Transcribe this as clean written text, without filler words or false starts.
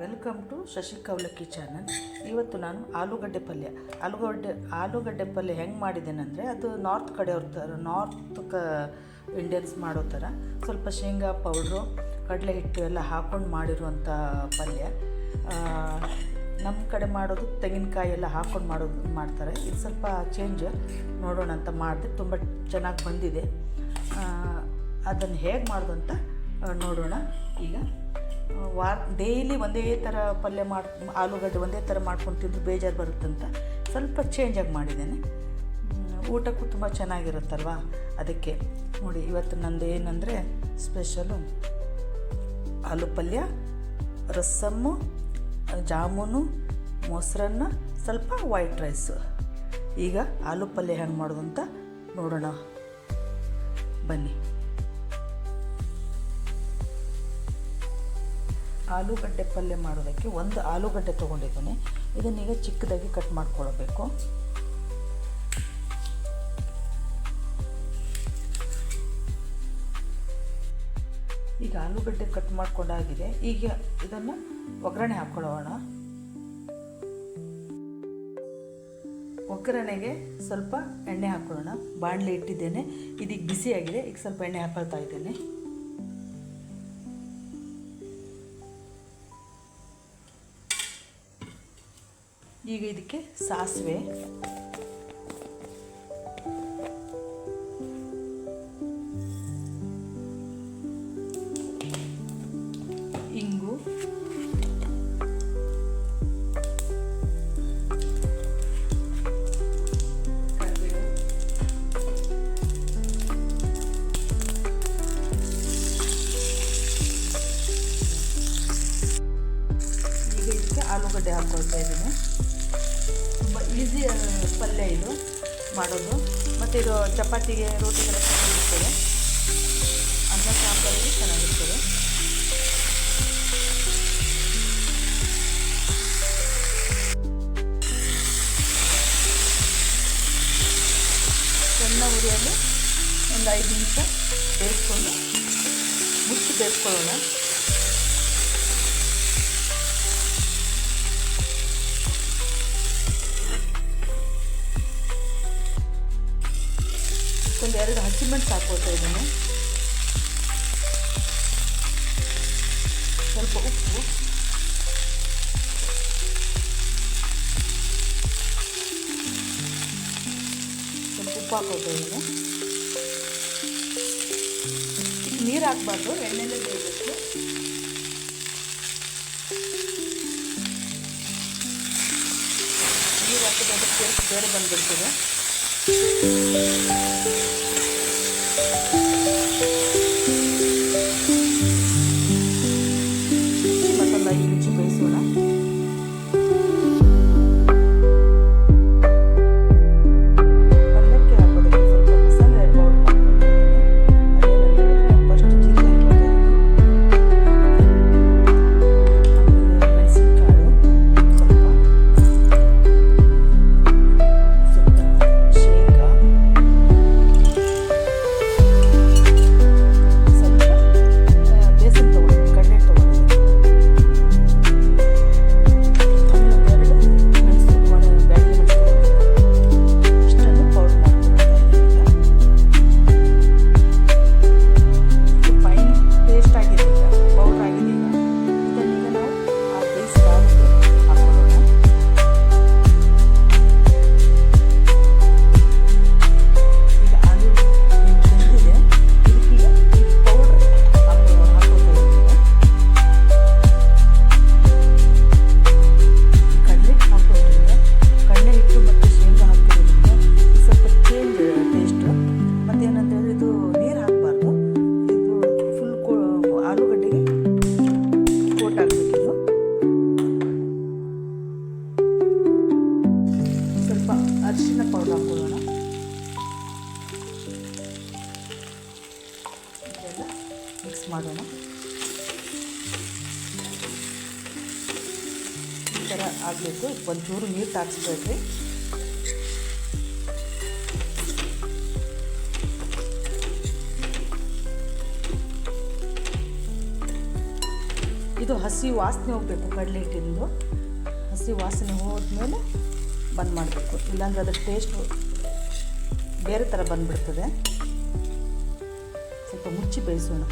Welcome to ಶಶಿಕಾ ಅವಲಕ್ಕಿ channel. ಇವತ್ತು ನಾನು ಆಲೂಗಡ್ಡೆ ಪಲ್ಯ ಹೆಂಗೆ ಮಾಡಿದ್ದೇನೆ ಅಂದರೆ, ಅದು ನಾರ್ತ್ ಕಡೆಯವ್ರ ಥರ, ಇಂಡಿಯನ್ಸ್ ಮಾಡೋ ಥರ ಸ್ವಲ್ಪ ಶೇಂಗಾ ಪೌಡ್ರು, ಕಡಲೆ ಹಿಟ್ಟು ಎಲ್ಲ ಹಾಕ್ಕೊಂಡು ಮಾಡಿರುವಂಥ ಪಲ್ಯ. ನಮ್ಮ ಕಡೆ ಮಾಡೋದು ತೆಂಗಿನಕಾಯಿ ಎಲ್ಲ ಹಾಕ್ಕೊಂಡು ಮಾಡ್ತಾರೆ. ಇದು ಸ್ವಲ್ಪ ಚೇಂಜ್ ನೋಡೋಣ ಅಂತ ಮಾಡಿದೆ. ತುಂಬ ಚೆನ್ನಾಗಿ ಬಂದಿದೆ. ಅದನ್ನು ಹೇಗೆ ಮಾಡೋದು ಅಂತ ನೋಡೋಣ. ಈಗ ಡೈಲಿ ಒಂದೇ ಥರ ಪಲ್ಯ ಆಲೂಗಡ್ಡೆ ಒಂದೇ ಥರ ಮಾಡ್ಕೊಂಡು ತಿಂದು ಬೇಜಾರು ಬರುತ್ತಂತ ಸ್ವಲ್ಪ ಚೇಂಜಾಗಿ ಮಾಡಿದ್ದೇನೆ. ಊಟಕ್ಕೂ ತುಂಬ ಚೆನ್ನಾಗಿರುತ್ತಲ್ವ, ಅದಕ್ಕೆ ನೋಡಿ. ಇವತ್ತು ನಂದು ಏನಂದರೆ ಸ್ಪೆಷಲು ಆಲೂ ಪಲ್ಯ, ರಸಮ್ಮು, ಜಾಮೂನು, ಮೊಸರನ್ನ, ಸ್ವಲ್ಪ ವೈಟ್ ರೈಸು. ಈಗ ಆಲೂ ಪಲ್ಯ ಹೆಂಗೆ ಮಾಡೋದು ಅಂತ ನೋಡೋಣ ಬನ್ನಿ. ಆಲೂಗಡ್ಡೆ ಪಲ್ಯ ಮಾಡೋದಕ್ಕೆ ಒಂದು ಆಲೂಗಡ್ಡೆ ತೊಗೊಂಡಿದ್ದೇನೆ. ಇದನ್ನೀಗ ಚಿಕ್ಕದಾಗಿ ಕಟ್ ಮಾಡ್ಕೊಳ್ಬೇಕು. ಈಗ ಆಲೂಗಡ್ಡೆ ಕಟ್ ಮಾಡ್ಕೊಂಡಾಗಿದೆ. ಈಗ ಇದನ್ನು ಒಗ್ಗರಣೆ ಹಾಕ್ಕೊಳ್ಳೋಣ. ಒಗ್ಗರಣೆಗೆ ಸ್ವಲ್ಪ ಎಣ್ಣೆ ಹಾಕ್ಕೊಳ್ಳೋಣ. ಬಾಣಲೆ ಇಟ್ಟಿದ್ದೇನೆ, ಇದೀಗ ಬಿಸಿಯಾಗಿದೆ. ಈಗ ಸ್ವಲ್ಪ ಎಣ್ಣೆ ಹಾಕೊಳ್ತಾ ಇದ್ದೇನೆ. ಈಗ ಇದಕ್ಕೆ ಸಾಸಿವೆ, ಇಂಗು, ಕರಿಬೇವು, ಈಗ ಇದಕ್ಕೆ ಆಲೂಗಡ್ಡೆ ಹಾಕ್ಕೊಳ್ತಾ ಇದ್ದೀನಿ. ತುಂಬ ಈಸಿ ಪಲ್ಯ ಇದು ಮಾಡೋದು. ಮತ್ತು ಇದು ಚಪಾತಿಗೆ, ರೋಟಿಗೆಲ್ಲ ಚೆನ್ನಾಗಿರ್ತದೆ. ಅನ್ನ ಸಾಂಬಾರಿಗೆ ಚೆನ್ನಾಗಿರ್ತದೆ. ಸಣ್ಣ ಉರಿಯಲ್ಲಿ ಒಂದು 5 ನಿಮಿಷ ಬೇಯಿಸ್ಕೊಂಡು ಮುಚ್ಚಿ ಬೇಯಿಸ್ಕೊಳ್ಳೋಣ. ಒಂದು 2 ಹಸಿಮೆಣಸು ಹಾಕ್ಕೊಳ್ತಾ ಇದ್ದೀನಿ. ಸ್ವಲ್ಪ ಉಪ್ಪು, ಹಾಕ್ಕೊಳ್ತಾ ಇದ್ದೀನಿ. ಈಗ ನೀರು ಹಾಕ್ಬಾರ್ದು, ಎಣ್ಣೆಲ್ಲೇ ಬೇಯಬೇಕು. ನೀರು ಹಾಕಿದ್ರೆ ಅದಕ್ಕೆ ಬೇರೆ ಬಂದುಬಿಡ್ತದೆ. ಮಸಾಲ ಇಂಚು ಬೇಯಿಸೋಣ. ಪಲ್ಯಕ್ಕೆ ಹಾಕೋದಕ್ಕೆ ಸ್ವಲ್ಪ ಮಸಾಲೆ ಪೌಡರ್ ಮಾಡ್ಕೊಳ್ತಿದ್ದೀನಿ. ಅದೇನಂದರೆ ಫಸ್ಟ್ ಜೀರಿಗೆ ಹಾಕೋದಕ್ಕೆ, ಆಮೇಲೆ ಮೆಣಸಿನಕಾಳು, ಸ್ವಲ್ಪ ಶೇಂಗಾ, ಸ್ವಲ್ಪ ಬೇಸನ್ ತೊಗೊಂಡು, ಕಡಲೆ ತೊಗೊಂಡಿದ್ದೀನಿ. ಆಮೇಲೆ 2 ಮೆಣಸು, ಬ್ಯಾಡಗಿ ಮೆಣಸು ತೊಗೊಂಡಿದ್ದೀನಿ. ಇಷ್ಟನ್ನು ಪೌಡರ್ ಮಾಡ್ಕೊಳ್ತಾ ಇದ್ದೀನಿ. ಈಗ ಫೈನ್ ಪೇಸ್ಟ್ ಆಗಿದೆ, ಈಗ ಪೌಡರ್ ಆಗಿದೆ. ಈಗ ಇದನ್ನೀಗ ನಾವು ಆ ಬೇಯಿಸಿದಾಗೆ ಹಾಕೊಳ್ಳೋಣ. ಈಗ ಆಲೂ ಬೆಂದಿದೆ. ಇದಕ್ಕೀಗ ಈ ಪೌಡರ್ ಹಾಕೊಳ್ತಾ ಇದ್ದೀನಿ. ಕಡಲೆ ಹಿಟ್ಟು ಹಾಕೋದ್ರಿಂದ, ಕಡಲೆ ಹಿಟ್ಟು ಮತ್ತು ಶೇಂಗಾ ಹಾಕಿರೋದ್ರಿಂದ ಸ್ವಲ್ಪ ಚೇಂಜ್ ಟೇಸ್ಟು. ಮತ್ತೇನಂತ ಹೇಳಿದ್ರೆ, ಇದು ನೀರು ಹಾಕಬಾರ್ದು. ಇದು ಫುಲ್ ಆಲೂಗಡ್ಡೆಗೆ ಕೋಟ್ ಹಾಕಬೇಕಿದು. ಸ್ವಲ್ಪ ಅರಿಶಿನ ಪೌಡರ್ ಹಾಕೊಳ್ಳೋಣ. ಇದೆಲ್ಲ ಮಿಕ್ಸ್ ಮಾಡೋಣ. ಈ ಥರ ಆಗಬೇಕು. ಒಂಚೂರು ನೀರು ತಾಗಿಸ್ಬೇಡ್ರಿ. ಇದು ಹಸಿ ವಾಸನೆ ಹೋಗಬೇಕು. ಕಡಲೆ ಹಿಟ್ಟಿಂದು ಹಸಿ ವಾಸನೆ ಹೋದ್ಮೇಲೆ ಬಂದ್ ಮಾಡಬೇಕು, ಇಲ್ಲಾಂದರೆ ಅದರ ಟೇಸ್ಟು ಬೇರೆ ಥರ ಬಂದುಬಿಡ್ತದೆ. ಸ್ವಲ್ಪ ಮುಚ್ಚಿ ಬೇಯಿಸೋಣ.